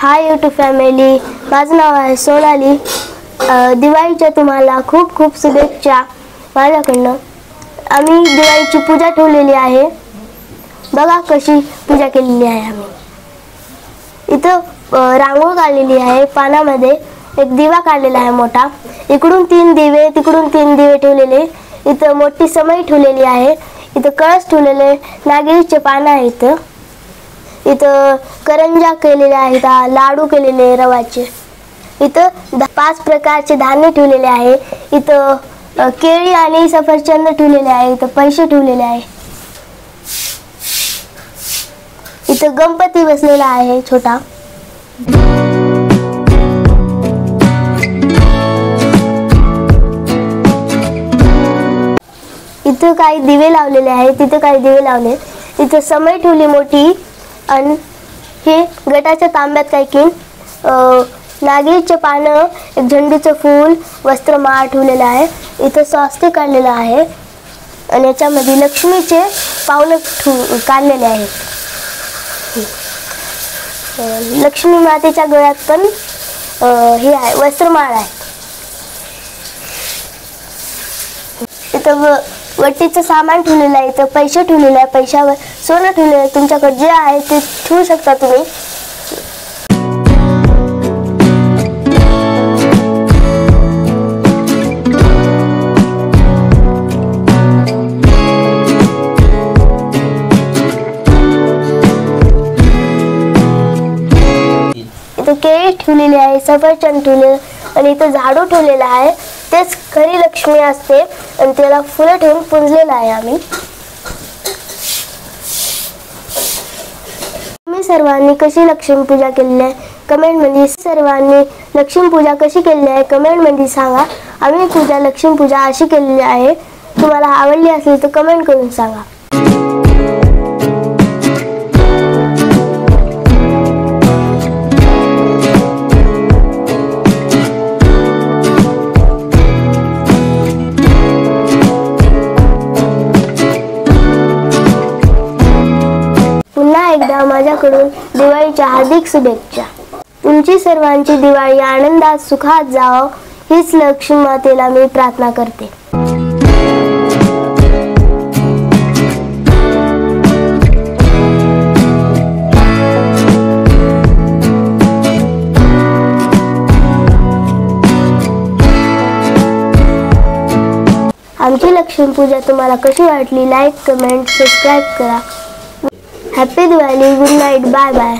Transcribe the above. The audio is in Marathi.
हाय यूट्यूब फॅमिली, माझं नाव आहे सोनाली। दिवाळीच्या तुम्हाला खूप खूप शुभेच्छा माझ्याकडनं। आम्ही दिवाळीची पूजा ठेवलेली आहे, बघा कशी पूजा केलेली आहे। आम्ही इथं रांगोळी काढलेली आहे, पानामध्ये एक दिवा काढलेला आहे मोठा, इकडून 3 दिवे तिकडून 3 दिवे ठेवलेले, इथं मोठी समई ठेवलेली आहे, इथं कळस ठेवलेले, नागिरीचे पानं आहेत, इथं करंजा केलेले आहेत, लाडू केलेले रवाचे, इथं 5 प्रकारचे धान्य ठेवलेले आहे, इथं केळी आणि सफरचंद ठेवलेले आहे, इथं पैसे ठेवलेले आहे, इथं गणपती बसलेला आहे छोटा, इथं काही दिवे लावलेले आहेत, तिथे काही दिवे लावले, इथं समई ठेवली मोठी, आणि हे गटाच्या तांब्यात काही की नागिरीचे पानं, एक झेंडूचं फूल, वस्त्रमाळ ठेवलेलं आहे, इथं स्वास्तिक काढलेलं आहे, आणि याच्यामध्ये लक्ष्मीचे पावलं काढलेले आहेत। लक्ष्मी मातेच्या गळ्यात पण हे आहे, वस्त्रमाळ आहे, इथं वटीचं सामान ठेवलेलं आहे, इथं पैसे ठेवलेले आहे, पैशावर सोनं ठेवलेलं आहे, तुमच्याकडे जे आहे ते ठेवू शकता तुम्ही। इथं केळी ठेवलेली आहे, सफरचंद ठेवलेलं, आणि इथं झाडू ठेवलेलं आहे, तेच खरी लक्ष्मी असते, आणि त्याला फुलं ठेवून पुजलेलं आहे आम्ही। तुम्ही सर्वांनी कशी लक्ष्मी पूजा केलेली आहे कमेंटमध्ये, सर्वांनी लक्ष्मी पूजा कशी केलेली आहे कमेंटमध्ये सांगा। आम्ही पूजा लक्ष्मी पूजा अशी केलेली आहे, तुम्हाला आवडली असेल तर कमेंट करून सांगा। पुन्हा एकदा माझ्याकडून दिवाळीच्या हार्दिक शुभेच्छा। तुमची सर्वांची दिवाळी आनंदात सुखात जावो हीच लक्ष्मी मातेला मी प्रार्थना करते। आमची लक्ष्मी पूजा तुम्हाला कशी वाटली, लाईक कमेंट सबस्क्राइब करा। Happy Diwali, good night, bye bye.